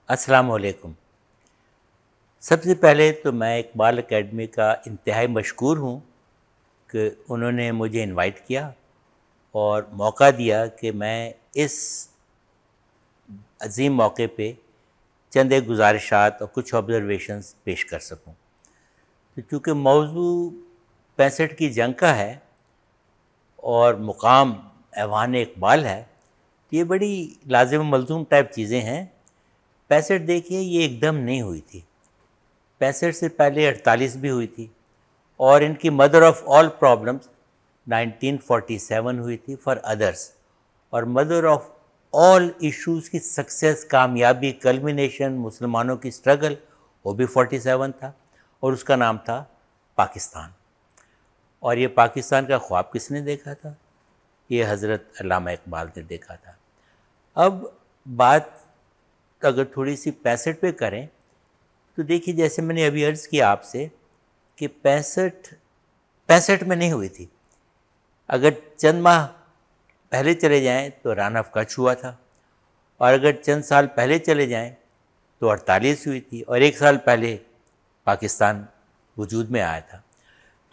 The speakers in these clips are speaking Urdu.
السلام علیکم۔ سب سے پہلے تو میں اقبال اکیڈمی کا انتہائی مشکور ہوں کہ انہوں نے مجھے انوائٹ کیا اور موقع دیا کہ میں اس عظیم موقع پہ چند ایک گزارشات اور کچھ آبزرویشنز پیش کر سکوں۔ تو چونکہ موضوع 65 کی جنگ کا ہے اور مقام ایوان اقبال ہے، تو یہ بڑی لازم و ملزوم ٹائپ چیزیں ہیں۔ 65 دیکھیے یہ ایک دم نہیں ہوئی تھی، 65 سے پہلے 48 بھی ہوئی تھی، اور ان کی مدر آف آل پرابلمس 1947 ہوئی تھی فار ادرس، اور مدر آف آل ایشوز کی سکسیس، کامیابی، کلمینیشن، مسلمانوں کی اسٹرگل، وہ بھی 47 تھا، اور اس کا نام تھا پاکستان۔ اور یہ پاکستان کا خواب کس نے دیکھا تھا؟ یہ حضرت علامہ اقبال نے دیکھا تھا۔ اب بات اگر تھوڑی سی 65 پہ کریں تو دیکھیے، جیسے میں نے ابھی عرض کیا آپ سے کہ 65 میں نہیں ہوئی تھی۔ اگر چند ماہ پہلے چلے جائیں تو رن آف کچھ ہوا تھا، اور اگر چند سال پہلے چلے جائیں تو 48 ہوئی تھی، اور ایک سال پہلے پاکستان وجود میں آیا تھا۔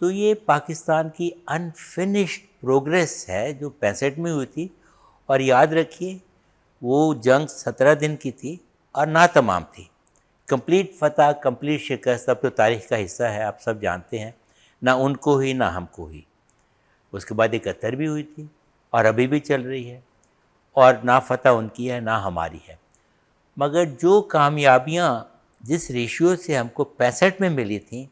تو یہ پاکستان کی انفنشڈ پروگریس ہے جو 65 میں ہوئی تھی، اور یاد رکھیے وہ جنگ 17 دن کی تھی اور ناتمام تھی۔ کمپلیٹ فتح، کمپلیٹ شکست اب تو تاریخ کا حصہ ہے، آپ سب جانتے ہیں، نہ ان کو ہوئی نہ ہم کو ہوئی۔ اس کے بعد 71 بھی ہوئی تھی اور ابھی بھی چل رہی ہے، اور نہ فتح ان کی ہے نہ ہماری ہے۔ مگر جو کامیابیاں جس ریشیو سے ہم کو 65 میں ملی تھیں،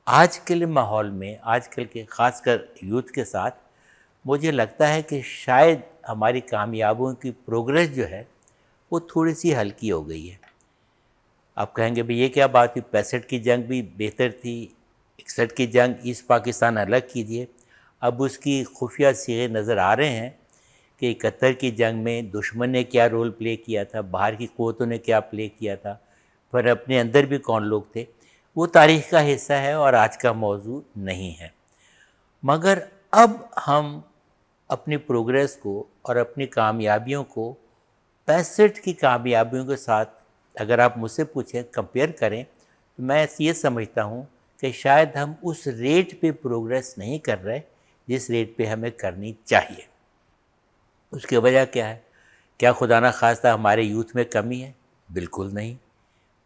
آج کے ماحول میں، آج کل کے خاص کر یوتھ کے ساتھ، مجھے لگتا ہے کہ شاید ہماری کامیابیوں کی پروگریس جو ہے وہ تھوڑی سی ہلکی ہو گئی ہے۔ آپ کہیں گے بھئی یہ کیا بات ہوئی، 65 کی جنگ بھی بہتر تھی، 61 کی جنگ، ایسٹ پاکستان الگ کیجیے۔ اب اس کی خفیہ صیغے نظر آ رہے ہیں کہ 71 کی جنگ میں دشمن نے کیا رول پلے کیا تھا، باہر کی قوتوں نے کیا پلے کیا تھا، پھر اپنے اندر بھی کون لوگ تھے، وہ تاریخ کا حصہ ہے اور آج کا موضوع نہیں ہے۔ مگر اب ہم اپنی پروگریس کو اور اپنی کامیابیوں کو 65 کی کامیابیوں کے ساتھ اگر آپ مجھ سے پوچھیں، کمپیئر کریں، تو میں یہ سمجھتا ہوں کہ شاید ہم اس ریٹ پہ پروگریس نہیں کر رہے جس ریٹ پہ ہمیں کرنی چاہیے۔ اس کی وجہ کیا ہے؟ کیا خدا نہ خواستہ ہمارے یوتھ میں کمی ہے؟ بالکل نہیں۔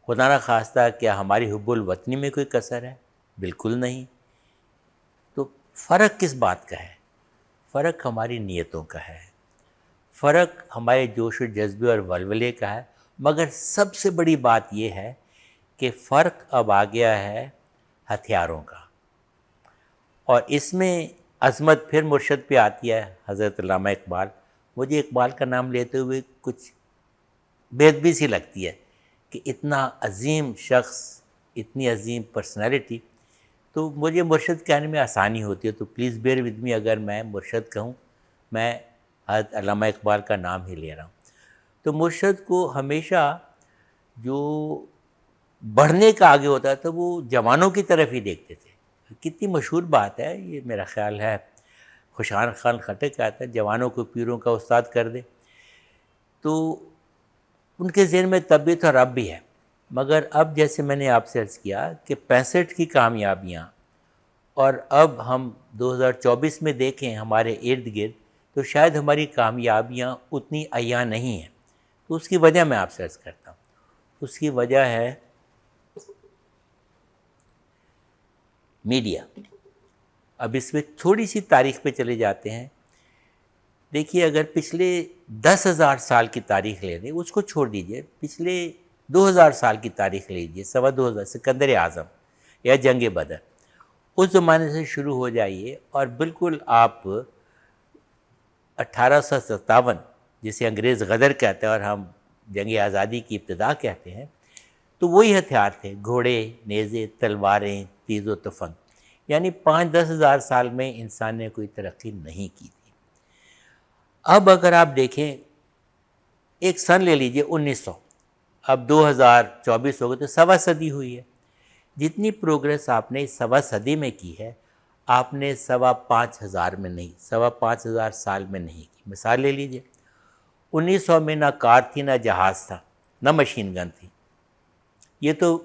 خدا نہ خواستہ کیا ہماری حب الوطنی میں کوئی کسر ہے؟ بالکل نہیں۔ تو فرق کس بات کا ہے؟ فرق ہماری نیتوں کا ہے، فرق ہمارے جوش و جذبے اور ولولے کا ہے، مگر سب سے بڑی بات یہ ہے کہ فرق اب آ گیا ہے ہتھیاروں کا۔ اور اس میں عظمت پھر مرشد پہ آتی ہے، حضرت علامہ اقبال۔ مجھے اقبال کا نام لیتے ہوئے کچھ بے ادبی سی لگتی ہے کہ اتنا عظیم شخص، اتنی عظیم پرسنالٹی، تو مجھے مرشد کہنے میں آسانی ہوتی ہے، تو پلیز بیئر ود می اگر میں مرشد کہوں، میں حضرت علامہ اقبال کا نام ہی لے رہا ہوں۔ تو مرشد کو ہمیشہ جو بڑھنے کا آگے ہوتا تھا وہ جوانوں کی طرف ہی دیکھتے تھے۔ کتنی مشہور بات ہے یہ، میرا خیال ہے خوشحال خان خٹک کہتا ہے، جوانوں کو پیروں کا استاد کر دے۔ تو ان کے ذہن میں تب بھی تھا، رب بھی ہے۔ مگر اب جیسے میں نے آپ سے عرض کیا کہ 65 کی کامیابیاں اور اب ہم 2024 میں دیکھیں ہمارے ارد گرد، تو شاید ہماری کامیابیاں اتنی عیاں نہیں ہیں۔ تو اس کی وجہ میں آپ سے عرض کرتا ہوں، اس کی وجہ ہے میڈیا۔ اب اس میں تھوڑی سی تاریخ پہ چلے جاتے ہیں۔ دیکھیے، اگر پچھلے 10,000 سال کی تاریخ لے لیں، اس کو چھوڑ دیجئے، پچھلے 2000 سال کی تاریخ لے لیجیے، 2500، سکندر اعظم یا جنگ بدر، اس زمانے سے شروع ہو جائیے، اور بالکل آپ 1857، جسے انگریز غدر کہتے ہیں اور ہم جنگ آزادی کی ابتدا کہتے ہیں، تو وہی ہتھیار تھے، گھوڑے، نیزے، تلواریں، تیز و تفنگ۔ یعنی 5-10 ہزار سال میں انسان نے کوئی ترقی نہیں کی تھی۔ اب اگر آپ دیکھیں، ایک سن لے لیجئے 1900، اب 2024 ہو گئے، تو سوا صدی ہوئی ہے۔ جتنی پروگریس آپ نے سوا صدی میں کی ہے، آپ نے 5,500 میں نہیں، 5,500 سال میں نہیں کی۔ مثال لے لیجئے، 1900 میں نہ کار تھی نہ جہاز تھا، نہ مشین گن تھی. یہ تو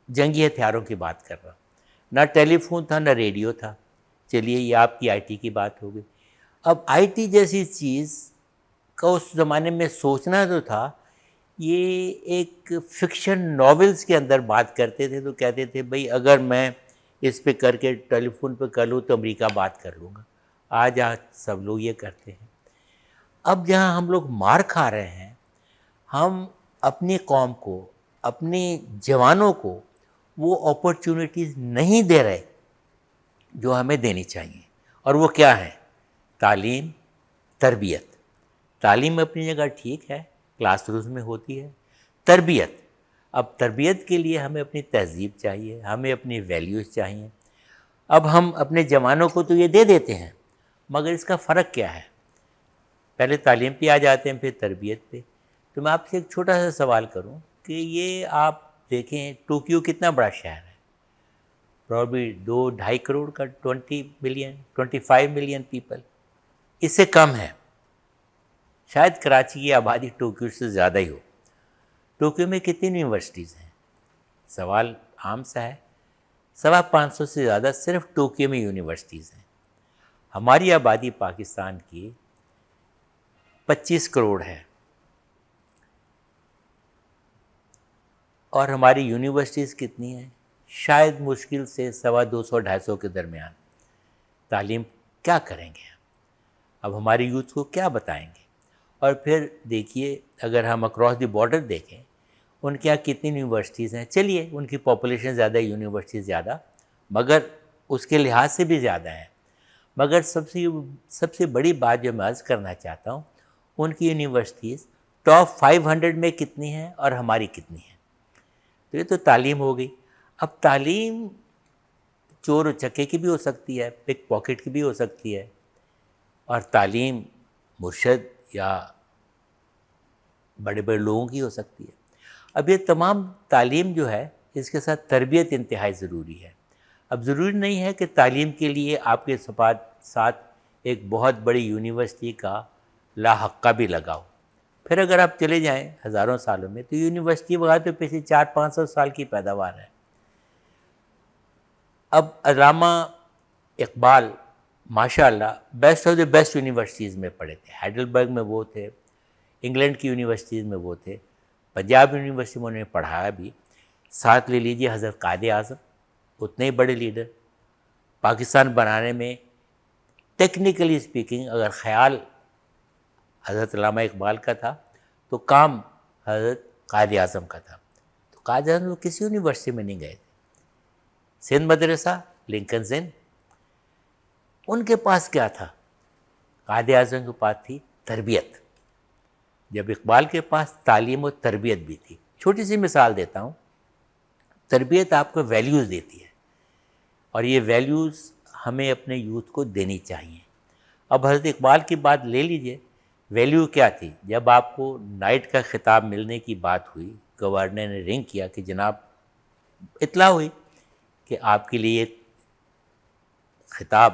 جنگی ہتھیاروں کی بات کر رہا ہوں. نہ ٹیلی فون تھا، نہ ریڈیو تھا. چلیے یہ آپ کی آئی ٹی کی بات ہو گئی. اب آئی ٹی جیسی چیز کا اس زمانے میں سوچنا جو تھا، یہ ایک فکشن ناولز کے اندر بات کرتے تھے تو کہتے تھے بھئی اگر میں اس پہ کر کے ٹیلی فون پہ کر لوں تو امریکہ بات کر لوں گا. آج سب لوگ یہ کرتے ہیں. اب جہاں ہم لوگ مار کھا رہے ہیں، ہم اپنی قوم کو، اپنے جوانوں کو وہ اپرچونٹیز نہیں دے رہے جو ہمیں دینی چاہیے. اور وہ کیا ہے؟ تعلیم، تربیت. تعلیم اپنی جگہ ٹھیک ہے، کلاس روز میں ہوتی ہے. تربیت، اب تربیت کے لیے ہمیں اپنی تہذیب چاہیے، ہمیں اپنی ویلیوز چاہیے. اب ہم اپنے جوانوں کو تو یہ دے دیتے ہیں، مگر اس کا فرق کیا ہے؟ پہلے تعلیم پہ آ جاتے ہیں، پھر تربیت پہ. تو میں آپ سے ایک چھوٹا سا سوال کروں کہ یہ آپ دیکھیں ٹوکیو کتنا بڑا شہر ہے، پرابلی 2-2.5 کروڑ کا، 25 ملین پیپل، اس سے کم ہے. شاید کراچی کی آبادی ٹوکیو سے زیادہ ہی ہو. ٹوکیو میں کتنی یونیورسٹیز ہیں؟ سوال عام سا ہے. 550 سے زیادہ صرف ٹوکیو میں یونیورسٹیز ہیں. ہماری آبادی پاکستان کی 25 کروڑ ہے، اور ہماری یونیورسٹیز کتنی ہیں؟ شاید مشکل سے 250-250 کے درمیان. تعلیم کیا کریں گے؟ اب ہماری یوتھ کو کیا بتائیں گے؟ اور پھر دیکھیے اگر ہم اکراس دی بارڈر دیکھیں، ان کے یہاں کتنی یونیورسٹیز ہیں. چلیے ان کی پاپولیشن زیادہ، یونیورسٹیز زیادہ، مگر اس کے لحاظ سے بھی زیادہ ہیں. مگر سب سے بڑی بات جو میں عرض کرنا چاہتا ہوں، ان کی یونیورسٹیز ٹاپ 500 میں کتنی ہیں اور ہماری کتنی ہیں. تو یہ تو تعلیم ہو گئی. اب تعلیم چور و چکے کی بھی ہو سکتی ہے، پک پاکٹ کی بھی ہو سکتی ہے، اور تعلیم مرشد یا بڑے بڑے لوگوں کی ہو سکتی ہے. اب یہ تمام تعلیم جو ہے، اس کے ساتھ تربیت انتہائی ضروری ہے. اب ضروری نہیں ہے کہ تعلیم کے لیے آپ کے ساتھ ایک بہت بڑی یونیورسٹی کا لاحقہ بھی لگاؤ. پھر اگر آپ چلے جائیں ہزاروں سالوں میں، تو یونیورسٹی وغیرہ تو پچھلے 400-500 سال کی پیداوار ہے. اب علامہ اقبال ماشاء اللہ best of the best universities میں پڑھے تھے. ہیڈلبرگ میں وہ تھے، انگلینڈ کی یونیورسٹیز میں وہ تھے، پنجاب یونیورسٹی میں انہوں نے پڑھایا بھی. ساتھ لے لیجیے حضرت قائد اعظم، اتنے ہی بڑے لیڈر. پاکستان بنانے میں ٹیکنیکلی اسپیکنگ اگر خیال حضرت علامہ اقبال کا تھا تو کام حضرت قائد اعظم کا تھا. تو قائد اعظم وہ کسی یونیورسٹی میں نہیں گئے تھے. سندھ مدرسہ، لنکن سندھ، ان کے پاس کیا تھا؟ قائد اعظم کے پاس تھی تربیت، جب اقبال کے پاس تعلیم و تربیت بھی تھی. چھوٹی سی مثال دیتا ہوں. تربیت آپ کو ویلیوز دیتی ہے، اور یہ ویلیوز ہمیں اپنے یوتھ کو دینی چاہیے. اب حضرت اقبال کی بات لے لیجئے، ویلیو کیا تھی؟ جب آپ کو نائٹ کا خطاب ملنے کی بات ہوئی، گورنر نے رنگ کیا کہ جناب اطلاع ہوئی کہ آپ کے لیے خطاب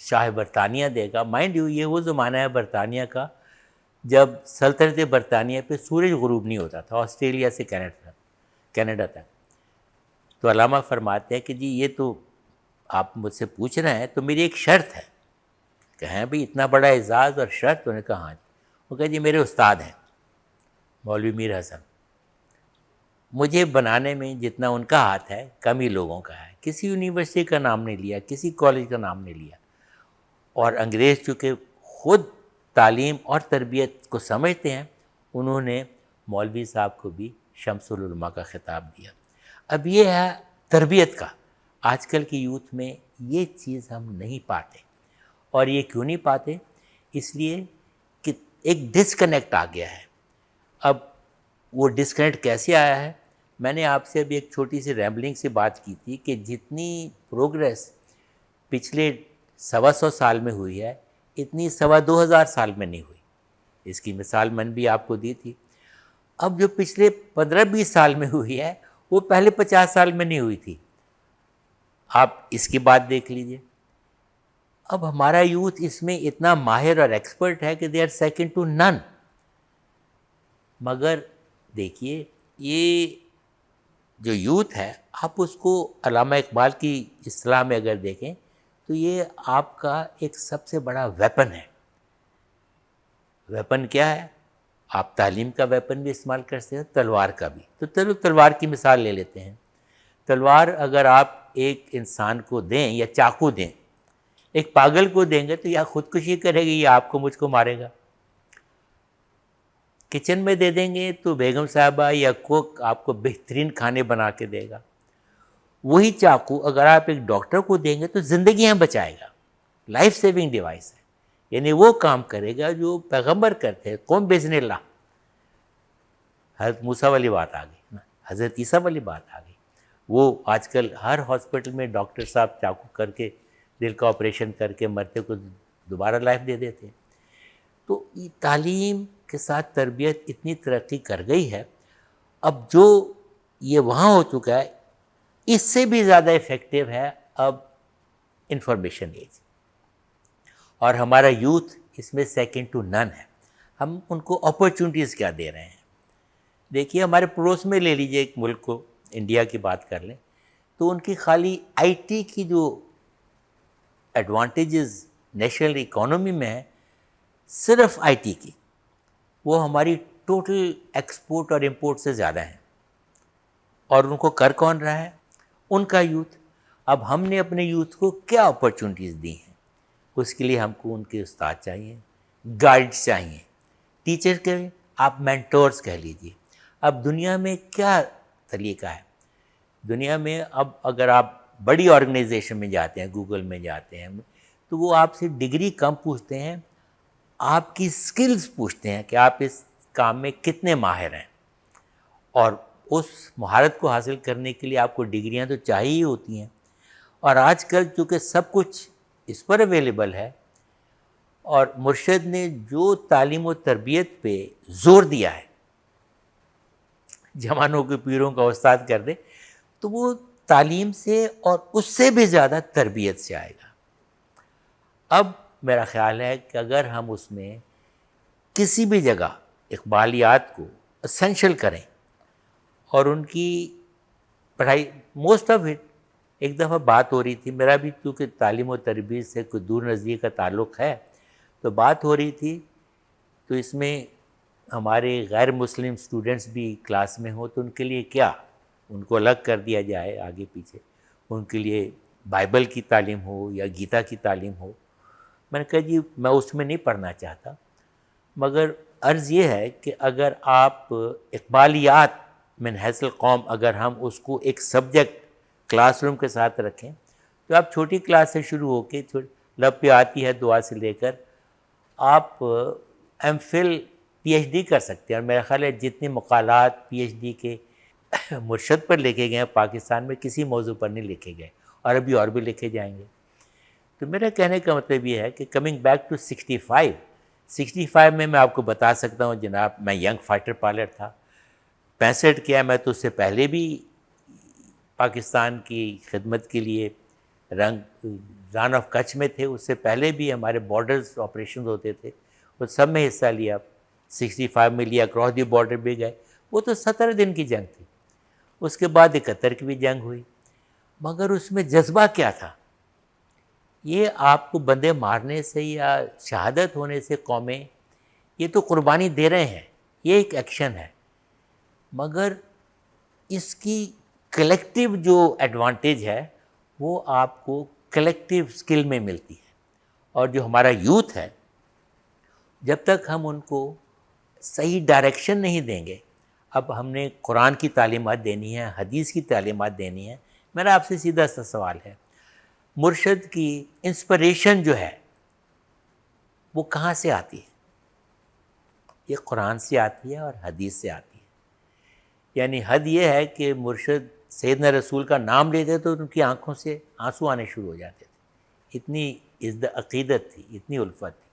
شاہ برطانیہ دے گا. مائنڈ یو یہ وہ زمانہ ہے برطانیہ کا جب سلطنت برطانیہ پہ سورج غروب نہیں ہوتا تھا، آسٹریلیا سے کینیڈا تک. تو علامہ فرماتے ہیں کہ جی یہ تو آپ مجھ سے پوچھ رہے ہیں تو میری ایک شرط ہے. کہیں بھئی اتنا بڑا اعزاز اور شرط؟ انہوں نے کہا ہاں جی. وہ کہا جی میرے استاد ہیں مولوی میر حسن، مجھے بنانے میں جتنا ان کا ہاتھ ہے کم ہی لوگوں کا ہے. کسی یونیورسٹی کا نام نہیں لیا، کسی کالج کا نام نہیں لیا. اور انگریز چونکہ خود تعلیم اور تربیت کو سمجھتے ہیں، انہوں نے مولوی صاحب کو بھی شمس العلماء کا خطاب دیا. اب یہ ہے تربیت کا. آج کل کی یوتھ میں یہ چیز ہم نہیں پاتے. اور یہ کیوں نہیں پاتے؟ اس لیے کہ ایک ڈسکنیکٹ آ گیا ہے. اب وہ ڈسکنیکٹ کیسے آیا ہے؟ میں نے آپ سے ابھی ایک چھوٹی سی ریمبلنگ سے بات کی تھی کہ جتنی پروگریس پچھلے 125 سال میں ہوئی ہے، اتنی 2000 سال میں نہیں ہوئی. اس کی مثال میں نے بھی آپ کو دی تھی. اب جو پچھلے 15-20 سال میں ہوئی ہے، وہ پہلے 50 سال میں نہیں ہوئی تھی. آپ اس کی بات دیکھ لیجئے. اب ہمارا یوتھ اس میں اتنا ماہر اور ایکسپرٹ ہے کہ دے آر سیکنڈ ٹو نن. مگر دیکھیے یہ جو یوتھ ہے، آپ اس کو علامہ اقبال کی اصطلاح میں اگر دیکھیں تو یہ آپ کا ایک سب سے بڑا ویپن ہے۔ ویپن کیا ہے؟ آپ تعلیم کا ویپن بھی استعمال کر سکتے ہیں، تلوار کا بھی۔ تو چلو تلوار کی مثال لے لیتے ہیں۔ تلوار اگر آپ ایک انسان کو دیں یا چاقو دیں، ایک پاگل کو دیں گے تو یا خودکشی کرے گی یا آپ کو مجھ کو مارے گا۔ کچن میں دے دیں گے تو بیگم صاحبہ یا کوک آپ کو بہترین کھانے بنا کے دے گا۔ وہی چاقو اگر آپ ایک ڈاکٹر کو دیں گے تو زندگیاں بچائے گا، لائف سیونگ ڈیوائس ہے، یعنی وہ کام کرے گا جو پیغمبر کرتے ہیں، قوم بِإِذْنِ اللہ۔ حضرت موسیٰ والی بات آ گئی، حضرت عیسیٰ والی بات آ گئی۔ وہ آج کل ہر ہاسپٹل میں ڈاکٹر صاحب چاقو کر کے دل کا آپریشن کر کے مرتے کو دوبارہ لائف دے دیتے ہیں۔ تو تعلیم کے ساتھ تربیت اتنی ترقی کر گئی ہے، اب جو یہ وہاں ہو چکا ہے اس سے بھی زیادہ افیکٹو ہے اب انفارمیشن ایج، اور ہمارا یوتھ اس میں سیکنڈ ٹو نن ہے۔ ہم ان کو اپرچونٹیز کیا دے رہے ہیں؟ دیکھیے ہمارے پڑوس میں لے لیجئے ایک ملک کو، انڈیا کی بات کر لیں تو ان کی خالی آئی ٹی کی جو ایڈوانٹیجز نیشنل اکانومی میں ہیں، صرف آئی ٹی کی، وہ ہماری ٹوٹل ایکسپورٹ اور امپورٹ سے زیادہ ہیں، اور ان کو کر کون رہا ہے؟ ان کا یوتھ۔ اب ہم نے اپنے یوتھ کو کیا اپرچونٹیز دی ہیں؟ اس کے لیے ہم کو ان کے استاد چاہیے، گائیڈس چاہیے، ٹیچر کے آپ مینٹورز کہہ لیجیے۔ اب دنیا میں کیا طریقہ ہے؟ دنیا میں اب اگر آپ بڑی آرگنائزیشن میں جاتے ہیں، گوگل میں جاتے ہیں، تو وہ آپ سے ڈگری کم پوچھتے ہیں، آپ کی سکلز پوچھتے ہیں کہ آپ اس کام میں کتنے ماہر ہیں، اور اس مہارت کو حاصل کرنے کے لیے آپ کو ڈگریاں تو چاہیے ہی ہوتی ہیں۔ اور آج کل چونکہ سب کچھ اس پر اویلیبل ہے، اور مرشد نے جو تعلیم و تربیت پہ زور دیا ہے، جوانوں کے پیروں کا استاد کر دے، تو وہ تعلیم سے اور اس سے بھی زیادہ تربیت سے آئے گا۔ اب میرا خیال ہے کہ اگر ہم اس میں کسی بھی جگہ اقبالیات کو اسینشل کریں اور ان کی پڑھائی، موسٹ آف اٹ، ایک دفعہ بات ہو رہی تھی، میرا بھی کیونکہ تعلیم و تربیت سے کوئی دور نزدیک کا تعلق ہے، تو بات ہو رہی تھی، تو اس میں ہمارے غیر مسلم اسٹوڈنٹس بھی کلاس میں ہوں تو ان کے لیے کیا، ان کو الگ کر دیا جائے آگے پیچھے، ان کے لیے بائبل کی تعلیم ہو یا گیتا کی تعلیم ہو۔ میں نے کہا جی میں اس میں نہیں پڑھنا چاہتا، مگر عرض یہ ہے کہ اگر آپ اقبالیات من حیث القوم اگر ہم اس کو ایک سبجیکٹ کلاس روم کے ساتھ رکھیں، تو آپ چھوٹی کلاس سے شروع ہو کے لب پہ آتی ہے دعا سے لے کر آپ M Phil P H D کر سکتے ہیں۔ اور میرا خیال ہے جتنے مقالات پی ایچ ڈی کے مرشد پر لکھے گئے ہیں پاکستان میں کسی موضوع پر نہیں لکھے گئے، اور ابھی اور بھی لکھے جائیں گے۔ تو میرا کہنے کا مطلب یہ ہے کہ کمنگ بیک ٹو 65 میں آپ کو بتا سکتا ہوں جناب، میں ینگ فائٹر پائلٹ تھا۔ 65 کیا، میں تو اس سے پہلے بھی پاکستان کی خدمت کے لیے ران آف کچھ میں تھے، اس سے پہلے بھی ہمارے بارڈرز آپریشنز ہوتے تھے، وہ سب میں حصہ لیا۔ 65 میں لیا، کراس دی بارڈر بھی گئے، وہ تو 17 دن کی جنگ تھی۔ اس کے بعد 71 کی بھی جنگ ہوئی، مگر اس میں جذبہ کیا تھا؟ یہ آپ کو بندے مارنے سے یا شہادت ہونے سے قومیں یہ تو قربانی دے رہے ہیں، یہ ایک ایکشن ہے، مگر اس کی کلیکٹیو جو ایڈوانٹیج ہے وہ آپ کو کلیکٹیو سکل میں ملتی ہے۔ اور جو ہمارا یوتھ ہے، جب تک ہم ان کو صحیح ڈائریکشن نہیں دیں گے، اب ہم نے قرآن کی تعلیمات دینی ہے، حدیث کی تعلیمات دینی ہے، میرا آپ سے سیدھا سا سوال ہے، مرشد کی انسپریشن جو ہے وہ کہاں سے آتی ہے؟ یہ قرآن سے آتی ہے اور حدیث سے آتی ہے۔ یعنی حد یہ ہے کہ مرشد سیدنا رسول کا نام لیتے تو ان کی آنکھوں سے آنسو آنے شروع ہو جاتے تھے، اتنی عقیدت تھی، اتنی الفت تھی۔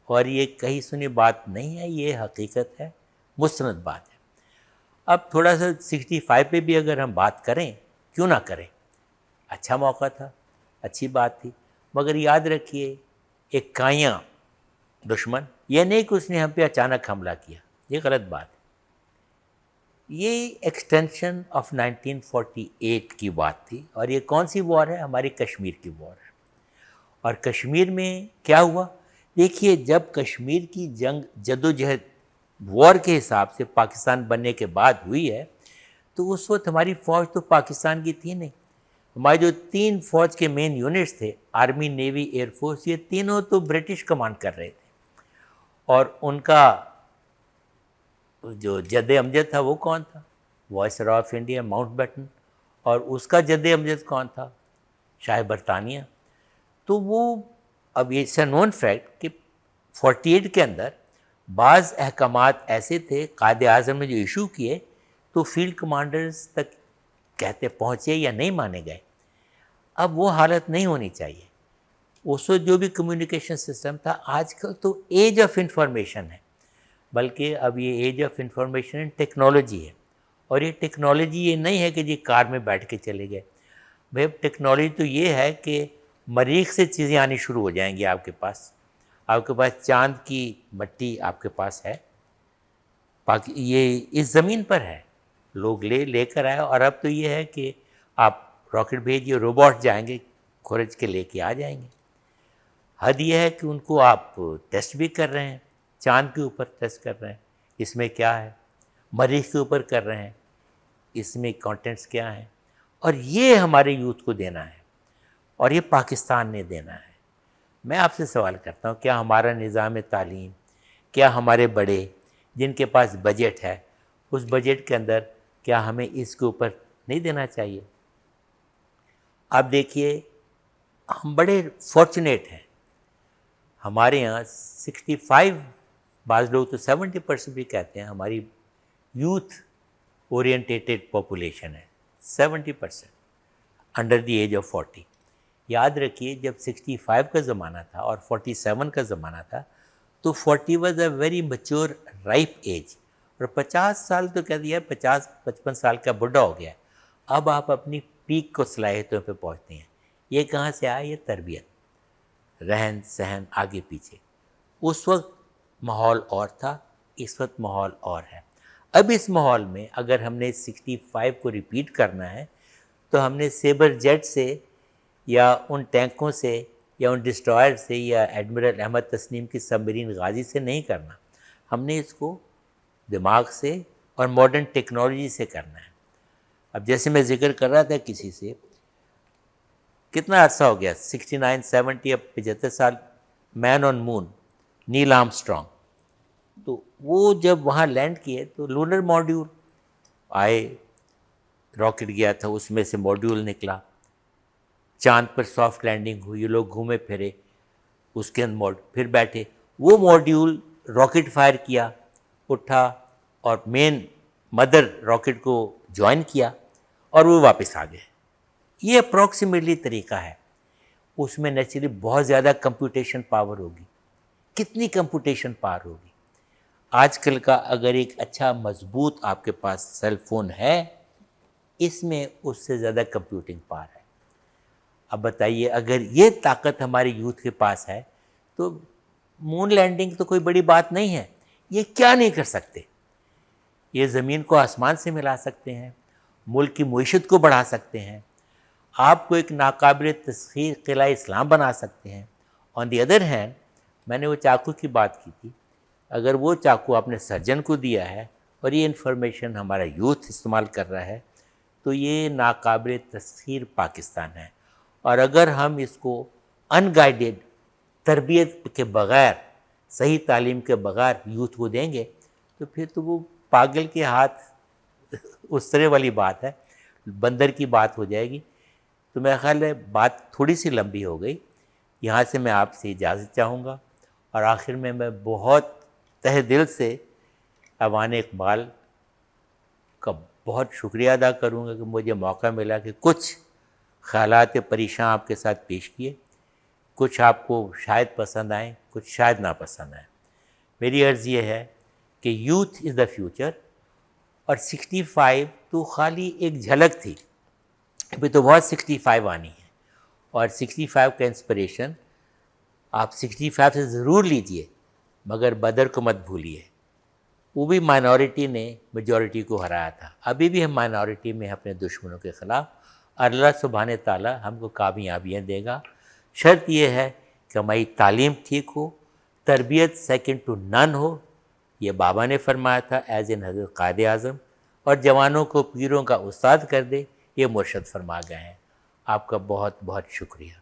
اور یہ کہیں سنی بات نہیں ہے، یہ حقیقت ہے، مستند بات ہے۔ اب تھوڑا سا 65 پہ بھی اگر ہم بات کریں، کیوں نہ کریں، اچھا موقع تھا، اچھی بات تھی، مگر یاد رکھیے ایک کائیاں دشمن، یہ نہیں کہ اس نے ہم پہ اچانک حملہ کیا، یہ غلط بات ہے۔ یہ ایکسٹینشن آف 1948 کی بات تھی، اور یہ کون سی وار ہے؟ ہماری کشمیر کی وار ہے۔ اور کشمیر میں کیا ہوا؟ دیکھیے، جب کشمیر کی جنگ جدوجہد وار کے حساب سے پاکستان بننے کے بعد ہوئی ہے، تو اس وقت ہماری فوج تو پاکستان کی تھی نہیں۔ ہمارے جو 3 فوج کے مین یونٹس تھے، آرمی، نیوی، ایئر فورس، یہ تینوں تو برٹش کمانڈ کر رہے تھے۔ اور ان کا جو جد امجد تھا وہ کون تھا؟ Viceroy of India Mountbatten, اور اس کا جد امجد کون تھا؟ شاہ برطانیہ۔ تو وہ اب یہ نون فیکٹ کہ 48 کے اندر بعض احکامات ایسے تھے قائد اعظم نے جو ایشو کیے، تو فیلڈ کمانڈرز تک کہتے پہنچے یا نہیں مانے گئے۔ اب وہ حالت نہیں ہونی چاہیے۔ اس وقت جو بھی کمیونیکیشن سسٹم تھا، آج کل تو ایج آف انفارمیشن ہے، بلکہ اب یہ ایج آف انفارمیشن ٹیکنالوجی ہے۔ اور یہ ٹیکنالوجی یہ نہیں ہے کہ جی کار میں بیٹھ کے چلے گئے۔ بھائی ٹیکنالوجی تو یہ ہے کہ مریخ سے چیزیں آنی شروع ہو جائیں گی آپ کے پاس چاند کی مٹی آپ کے پاس ہے، یہ اس زمین پر ہے، لوگ لے کر آئے۔ اور اب تو یہ ہے کہ آپ راکٹ بھیجیے، روبوٹ جائیں گے کھرچ کے لے کے آ جائیں گے۔ حد یہ ہے کہ ان کو آپ ٹیسٹ بھی کر رہے ہیں، چاند کے اوپر ٹیسٹ کر رہے ہیں، اس میں کیا ہے، مریخ کے اوپر کر رہے ہیں، اس میں کانٹینٹس کیا ہیں۔ اور یہ ہمارے یوتھ کو دینا ہے، اور یہ پاکستان نے دینا ہے۔ میں آپ سے سوال کرتا ہوں، کیا ہمارا نظام تعلیم، کیا ہمارے بڑے جن کے پاس بجٹ ہے، اس بجٹ کے اندر کیا ہمیں اس کے اوپر نہیں دینا چاہیے؟ آپ دیکھیے، ہم بڑے فارچونیٹ ہیں، ہمارے یہاں 65، بعض لوگ تو 70% بھی کہتے ہیں ہماری یوتھ اورینٹیٹڈ پاپولیشن ہے، 70% انڈر دی ایج آف 40۔ یاد رکھیے، جب 65 کا زمانہ تھا اور 47 کا زمانہ تھا، تو 40 was a very mature ripe age, اور 50 سال تو کہہ دیا، 55 سال کا بڈھا ہو گیا۔ اب آپ اپنی پیک کو صلاحیتوں پہ پہنچتے ہیں۔ یہ کہاں سے آیا؟ یہ تربیت، رہن سہن، آگے پیچھے۔ اس وقت ماحول اور تھا، اس وقت ماحول اور ہے۔ اب اس ماحول میں اگر ہم نے 65 کو ریپیٹ کرنا ہے، تو ہم نے سیبر جیٹ سے یا ان ٹینکوں سے یا ان ڈسٹرائر سے یا ایڈمرل احمد تسنیم کی سب مرین غازی سے نہیں کرنا، ہم نے اس کو دماغ سے اور ماڈرن ٹیکنالوجی سے کرنا ہے۔ اب جیسے میں ذکر کر رہا تھا کسی سے، کتنا عرصہ ہو گیا، 69، 70، اب 75 سال، مین آن مون، نیل آرمسٹرانگ، تو وہ جب وہاں لینڈ کیے تو لونر ماڈیول آئے، راکٹ گیا تھا، اس میں سے ماڈیول نکلا، چاند پر سافٹ لینڈنگ ہوئی، لوگ گھومے پھرے اس کے اندر، پھر بیٹھے، وہ ماڈیول راکٹ فائر کیا، اٹھا اور مین مدر راکٹ کو جوائن کیا، اور وہ واپس آ گئے۔ یہ اپروکسیمیٹلی طریقہ ہے۔ اس میں نیچرلی بہت زیادہ کمپیوٹیشن پاور ہوگی۔ کتنی کمپیوٹیشن پاور ہوگی؟ آج کل کا اگر ایک اچھا مضبوط آپ کے پاس سیل فون ہے، اس میں اس سے زیادہ کمپیوٹنگ پاور ہے۔ اب بتائیے، اگر یہ طاقت ہمارے یوتھ کے پاس ہے، تو مون لینڈنگ تو کوئی بڑی بات نہیں ہے۔ یہ کیا نہیں کر سکتے؟ یہ زمین کو آسمان سے ملا سکتے ہیں، ملک کی معیشت کو بڑھا سکتے ہیں، آپ کو ایک ناقابل تسخیر قلعہ اسلام بنا سکتے ہیں۔ آن دی ادر ہینڈ، میں نے وہ چاقو کی بات کی تھی، اگر وہ چاقو آپ نے سرجن کو دیا ہے اور یہ انفارمیشن ہمارا یوتھ استعمال کر رہا ہے، تو یہ ناقابل تسخیر پاکستان ہے۔ اور اگر ہم اس کو ان گائیڈیڈ تربیت کے بغیر، صحیح تعلیم کے بغیر یوتھ کو دیں گے، تو پھر تو وہ پاگل کے ہاتھ اس طرح والی بات ہے، بندر کی بات ہو جائے گی۔ تو میرا خیال ہے بات تھوڑی سی لمبی ہو گئی، یہاں سے میں آپ سے اجازت چاہوں گا، اور آخر میں بہت تہ دل سے ایوان اقبال کا بہت شکریہ ادا کروں گا کہ مجھے موقع ملا کہ کچھ خیالات پریشاں آپ کے ساتھ پیش کیے۔ کچھ آپ کو شاید پسند آئیں، کچھ شاید نہ پسند آئیں۔ میری عرض یہ ہے کہ یوتھ از دا فیوچر، اور 65 تو خالی ایک جھلک تھی، ابھی تو بہت 65 آنی ہے، اور 65 کا انسپریشن آپ 65 سے ضرور لیجئے، مگر بدر کو مت بھولیے۔ وہ بھی مائنورٹی نے میجورٹی کو ہرایا تھا. ابھی بھی ہم مائنورٹی میں اپنے دشمنوں کے خلاف. اللہ سبحانہ تعالیٰ ہم کو کامیابیاں دے گا. شرط یہ ہے کہ ہماری تعلیم ٹھیک ہو, تربیت سیکنڈ ٹو نن ہو, یہ بابا نے فرمایا تھا ایز ان حضرت قائد اعظم, اور جوانوں کو پیروں کا استاد کر دے, یہ مرشد فرما گئے ہیں. آپ کا بہت بہت شکریہ.